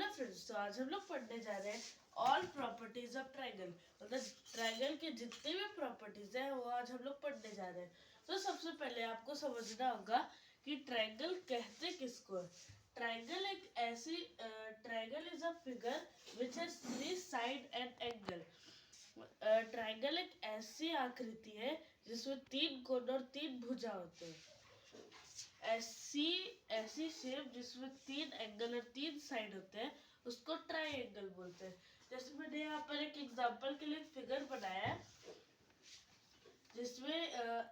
Hello friends, तो आज हम लोग पढ़ने जा रहे हैं ऑल प्रॉपर्टीज ऑफ ट्रायंगल। मतलब ट्रायंगल के जितने भी प्रॉपर्टीज हैं वो आज हम लोग पढ़ने जा रहे हैं। तो सबसे पहले आपको समझना होगा कि ट्रायंगल कहते किसको है। ट्रायंगल एक ऐसी triangle is a figure which has three side and angle. Triangle एक ऐसी आकृति है जिसमें तीन कोण और तीन भुजा होते हैं। ऐसी ऐसी शेप जिसमें तीन एंगल और तीन साइड होते हैं उसको ट्राइंगल बोलते हैं। जैसे मैंने यहाँ पर एक एग्जांपल के लिए फिगर बनाया है जिसमें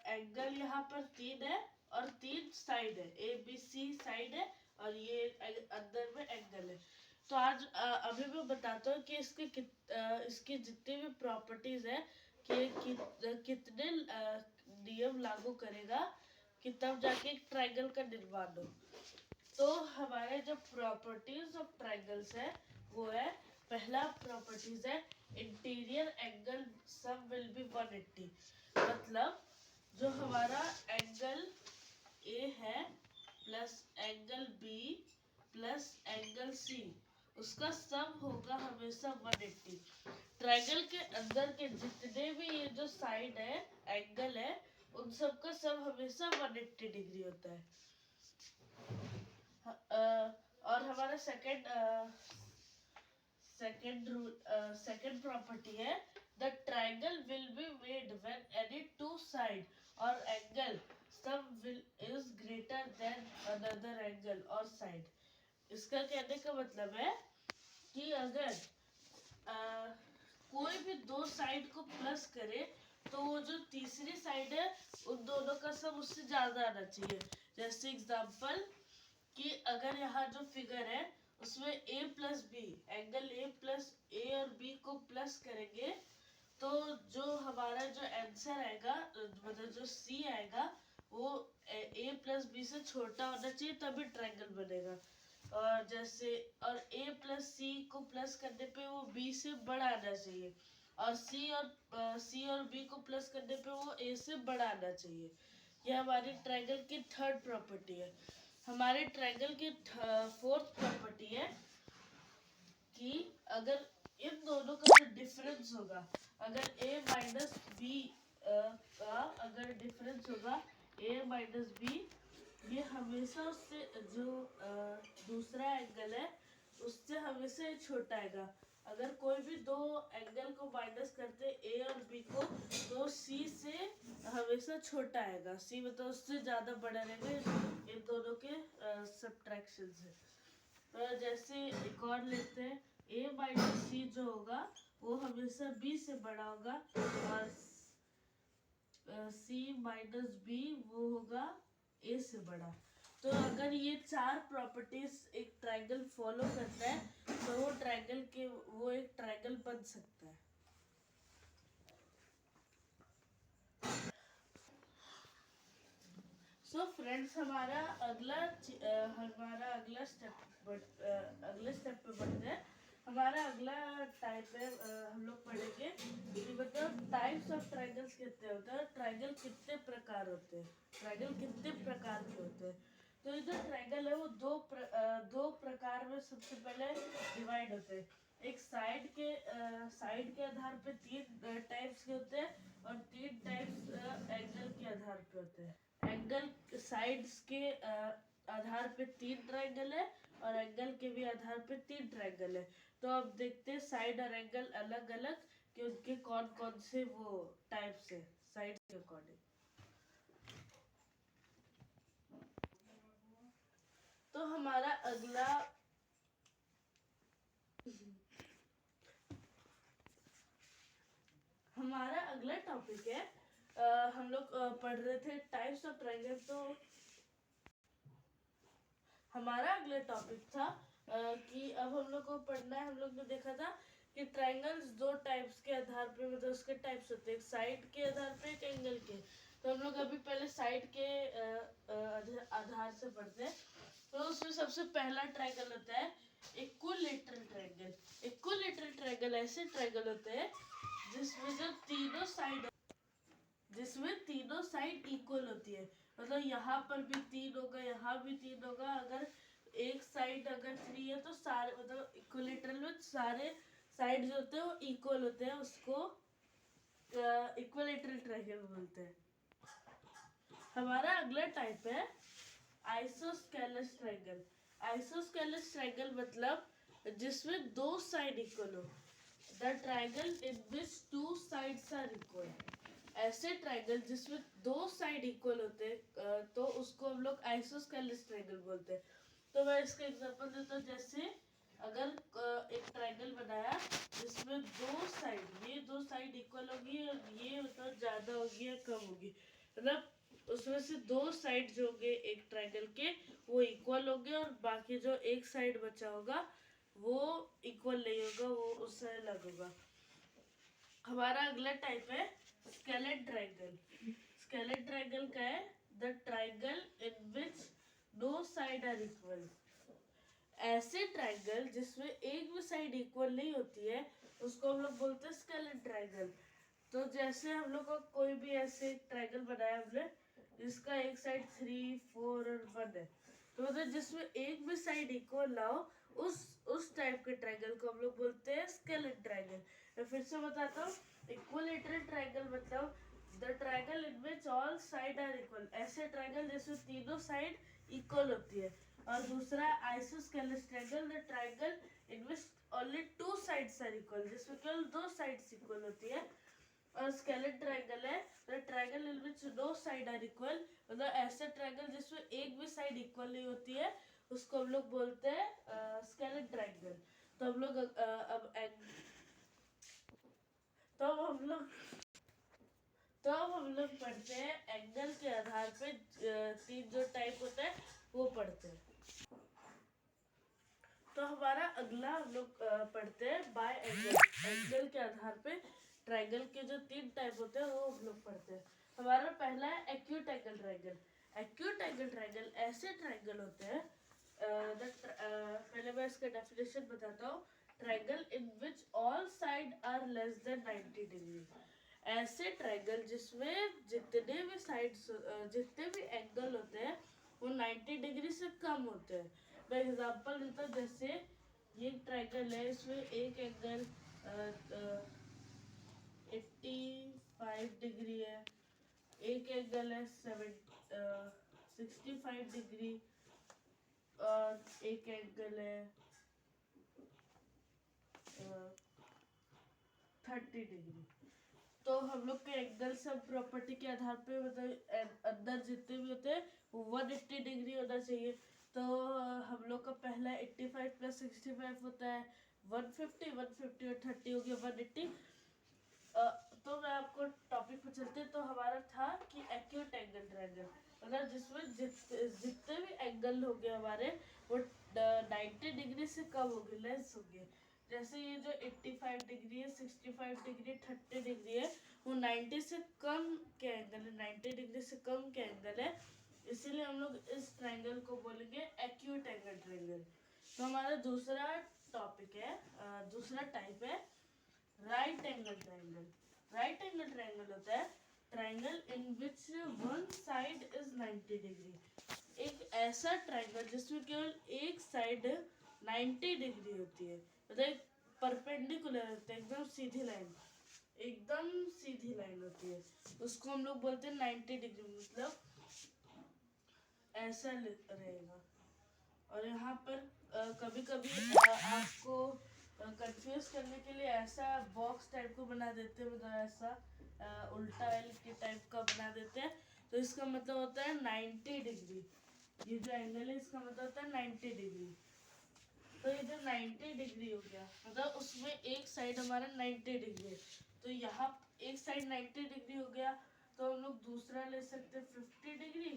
एंगल यहाँ पर तीन है और तीन साइड है, ए बी सी साइड है और ये अंदर में एंगल है। तो आज अभी मैं बताता हूँ कि इसके जितने भी प्रॉपर्टीज है कि कितने नियम लागू करेगा कि तब जाके एक ट्रायंगल का निर्माण हो। तो हमारे जो प्रॉपर्टीज ऑफ ट्रायंगल्स है वो है, पहला प्रॉपर्टीज है interior angle sum will be 180। मतलब जो हमारा एंगल ए है plus angle b plus angle c, उसका सम होगा हमेशा 180। ट्रायंगल के अंदर के जितने भी ये जो साइड है एंगल है उन सब का सम हमेशा 180 डिग्री होता है। और हमारा सेकंड प्रॉपर्टी है the triangle will be made when any two side और angle sum will is greater than another angle और साइड। इसका कहने का मतलब है कि अगर कोई भी दो साइड को प्लस करे तो वो जो तीसरी साइड है उन दोनों का सम उससे ज्यादा आना चाहिए। जैसे एग्जांपल कि अगर यहाँ जो फिगर है उसमें a plus B, angle a plus A और b को प्लस करेंगे तो जो हमारा जो आंसर आएगा मतलब जो c आएगा वो a प्लस बी से छोटा होना चाहिए तभी ट्रायंगल बनेगा। और जैसे और a प्लस सी को प्लस करने पे वो b से बड़ा आना चाहिए और c और b को प्लस करने पे वो a से बड़ा आना चाहिए। यह हमारी ट्रायंगल की थर्ड प्रॉपर्टी है। हमारे ट्रायंगल की फोर्थ प्रॉपर्टी है कि अगर इन दोनों का जो डिफरेंस होगा, अगर a माइनस बी का अगर डिफरेंस होगा a माइनस बी, ये हमेशा उससे जो दूसरा एंगल है उससे हमेशा ही छोटा आएगा। अगर कोई भी दो एंगल को माइनस करते a और b को तो c से हमेशा छोटा आएगा, c मतलब उससे ज्यादा बड़ा रहेगा इन दोनों के सब्ट्रैक्शन से। जैसे एक और लेते हैं a माइनस सी जो होगा वो हमेशा b से बड़ा होगा और c माइनस b वो होगा a से बड़ा। तो अगर ये चार प्रॉपर्टीज एक ट्रायंगल फॉलो करता है तो वो एक ट्रायंगल बन सकता है। सो फ्रेंड्स, हमारा अगला स्टेप पे बढ़ते हैं। हमारा अगला टाइप है, हम लोग पढ़ेंगे कि मतलब टाइप्स ऑफ ट्रायंगल्स कितने होते हैं, ट्रायंगल कितने प्रकार होते हैं, ट्रायंगल कितने प्रकार के होते हैं। तो ये जो ट्रायंगल है वो दो प्रकार में सबसे पहले डिवाइड होते हैं। एक साइड के आधार पे तीन टाइप्स के होते हैं और तीन टाइप्स एंगल के आधार पे होते हैं। एंगल साइड्स के आधार पे तीन ट्रायंगल है और एंगल के भी आधार पे तीन ट्रायंगल है। तो अब देखते हैं साइड और एंगल अलग अलग कि उनके कौन कौन से वो टाइप्स है साइड के अकॉर्डिंग। तो हमारा अगला टॉपिक है, हम लोग पढ़ रहे थे टाइप्स ऑफ ट्रायंगल। तो हमारा अगला टॉपिक था कि अब हम लोग को पढ़ना है। हम लोग ने देखा था कि ट्रायंगल्स दो टाइप्स के आधार पे मतलब उसके टाइप्स होते हैं, एक साइड के आधार पे एक एंगल के। तो हम लोग अभी पहले साइड के आधार से पढ़ते हैं। तो उसमें सबसे पहला ट्रायंगल होता है इक्विलैटरल ट्रायंगल। इक्विलैटरल ट्रायंगल ऐसे ट्रायंगल होते हैं जिसमें तीनों साइड इक्वल होती है। मतलब यहाँ पर भी तीन होगा, यहाँ भी तीन होगा। अगर एक साइड अगर 3 है तो सारे मतलब इक्विलेटरल में सारे साइड जो होते हैं वो इक्वल होते हैं, उसको इक्विलेटरल ट्रायंगल बोलते हैं। हमारा अगला टाइप है आइसोस्केलस ट्रायंगल। आइसोस्केलस ट्रायंगल मतलब जिसमें दो साइड इक्वल हो, the triangle in which two sides are equal. ऐसे ट्रायंगल जिसमें दो साइड इक्वल होते हैं तो उसको हम लोग आइसोस्केलस ट्रायंगल बोलते हैं। तो मैं इसका एग्जांपल देता हूँ। जैसे अगर एक ट्रायंगल बनाया जिसमें दो साइड, ये दो साइड इक्वल होगी और ये मतलब ज्यादा होगी या कम होगी, मतलब उसमें से दो साइड जो होंगे एक ट्रायंगल के वो इक्वल होंगे और बाकी जो एक साइड बचा होगा वो इक्वल नहीं होगा, वो उससे अलग होगा। हमारा अगला टाइप है स्केलेट ट्रायंगल। स्केलेट ट्रायंगल का है the triangle in which no side are equal. ऐसे ट्रायंगल जिसमें एक भी साइड इक्वल नहीं होती है उसको हम लोग बोलते हैं स्केलेट ट्रायंगल। तो जैसे हम लोग को कोई भी ऐसे ट्रायंगल बनाया हमने जिसका एक साइड 3, 4 और 1 है, तो मतलब जिसमें एक भी साइड इक्वल ना हो उस टाइप के ट्रायंगल को हम लोग बोलते हैं स्केलेट ट्रायंगल। मैं फिर से बताता हूँ। इक्विलेटरल ट्रायंगल मतलब the triangle in which all side are equal. ऐसे ट्रायंगल जिसमें तीनों साइड इक्वल होती है। और दूसरा isosceles triangle, the triangle in which only two sides are equal, जिसमें केवल दो साइड्स इक्वल होती है। और स्केलेट ट्रायंगल है the triangle in which no side are equal, मतलब ऐसे ट्रायंगल जिसमें एक भी साइड इक्वल नहीं होती है उसको हम लोग बोलते हैं स्केलेट ट्रायंगल। तो हम लोग अब हम लोग पढ़ते हैं एंगल के आधार पे तीन जो टाइप होता है वो पढ़ते हैं। तो हमारा अगला हम लोग पढ़ते हैं बाय एंगल। एंगल के आधार पे ट्रायंगल के जो तीन टाइप होते हैं वो हम लोग पढ़ते हैं। हमारा पहला है acute angle triangle. Acute angle triangle ऐसे ट्रायंगल होते हैं पहले मैं इसका डेफिनेशन बताता हूँ। Triangle in which all side are less than 90 degree. ऐसे ट्रायंगल जिसमें जितने भी साइड्स जितने भी एंगल होते हैं वो 90 डिग्री से कम होते हैं। मैं एग्जांपल देता हूँ। जैसे ये ट्रायंगल है, इसमें एक एंगल 85 डिग्री है, एक एंगल है 65 डिग्री और एक एंगल है 30 डिग्री। तो हम लोग के एंगल सब प्रॉपर्टी के आधार पे मतलब अंदर जितने भी होते हैं वो 180 डिग्री होना चाहिए। तो हम लोग का पहला 85 प्लस 65 होता है 150, 150 और 30 हो गया 180। तो मैं आपको टॉपिक पे चलते हैं। तो हमारा था कि एक्यूट एंगल ट्रायंगल मतलब जिसमें जितने भी एंगल हो गए हमारे वो 90 डिग्री से कम हो गए, लेस हो गए। जैसे ये जो 85 डिग्री है, 65 डिग्री, 30 डिग्री है, वो 90 से कम के एंगल है, 90 डिग्री से कम के एंगल है। इसीलिए हम लोग इस ट्रायंगल को बोलेंगे एक्यूट एंगल ट्रायंगल। तो हमारा दूसरा टॉपिक है, दूसरा टाइप है right angle triangle. Right angle triangle होता है triangle in which one side is 90 degree. एक ऐसा ट्रायंगल जिसमें केवल एक साइड 90 डिग्री होती है, मतलब परपेंडिकुलर होता है, एकदम सीधी लाइन, एकदम सीधी लाइन होती है, उसको हम लोग बोलते हैं 90 डिग्री। मतलब ऐसा रहेगा। और यहाँ पर कभी कभी आपको कंफ्यूज करने के लिए ऐसा बॉक्स टाइप को बना देते हैं, मतलब ऐसा उल्टा एल के टाइप का बना देते हैं। तो इसका मतलब होता है 90 डिग्री। ये जो एंगल है इसका मतलब होता है 90 डिग्री। तो ये जो 90 डिग्री हो गया मतलब उसमें एक साइड हमारा 90 डिग्री है। तो यहाँ एक साइड 90 डिग्री हो गया तो हम लोग दूसरा ले सकते हैं 50 डिग्री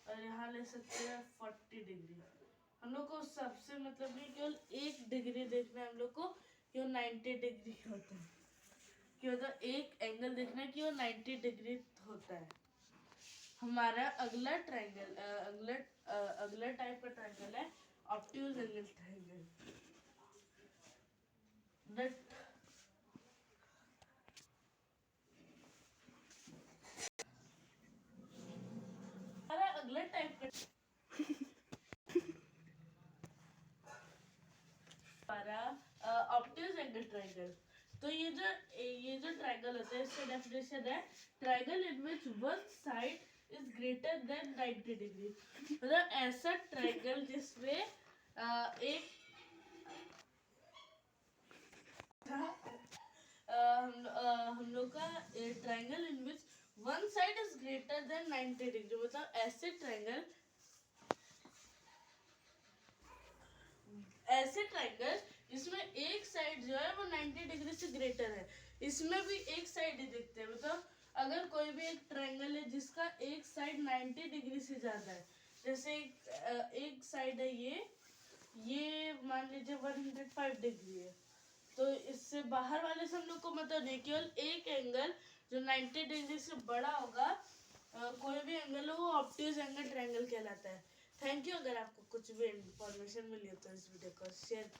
और यहाँ ले सकते हैं 40 डिग्री। हम लोग को सबसे मतलब नहीं, केवल एक डिग्री देखना है हम लोग को कि वो 90 डिग्री होता है, कि मतलब एक एंगल देखना है कि वो 90 डिग्री होता है। हमारा अगला ट्रायंगल अगला टाइप का ट्रायंगल है ऑब्ट्यूज एंगल ट्रायंगल। हमारा अगला टाइप का हमारा ऑब्ट्यूज एंगल ट्रायंगल। तो ये जो ट्रायंगल होता है इसका डेफिनेशन है triangle in which one side is greater then 90 degree. मतलब ऐसा ट्रायंगल जिसमें एक हम लोग का triangle in which one side is greater then 90 degree. मतलब ऐसे ट्रायंगल जिसमें एक साइड जो है वो 90 डिग्री से ग्रेटर है। इसमें भी एक साइड ही देखते हैं। मतलब अगर कोई भी एक ट्रायंगल है जिसका एक साइड 90 डिग्री से ज्यादा है, जैसे एक साइड है ये मान लीजिए 105 डिग्री है, तो इससे बाहर वाले से हम लोग को मतलब नहीं, केवल एक एंगल जो 90 डिग्री से बड़ा होगा कोई भी एंगल हो वो ऑब्ट्यूज एंगल ट्रायंगल कहलाता है। Thank you. अगर आपको कुछ भी इंफॉर्मेशन मिली हो तो इस वीडियो को शेयर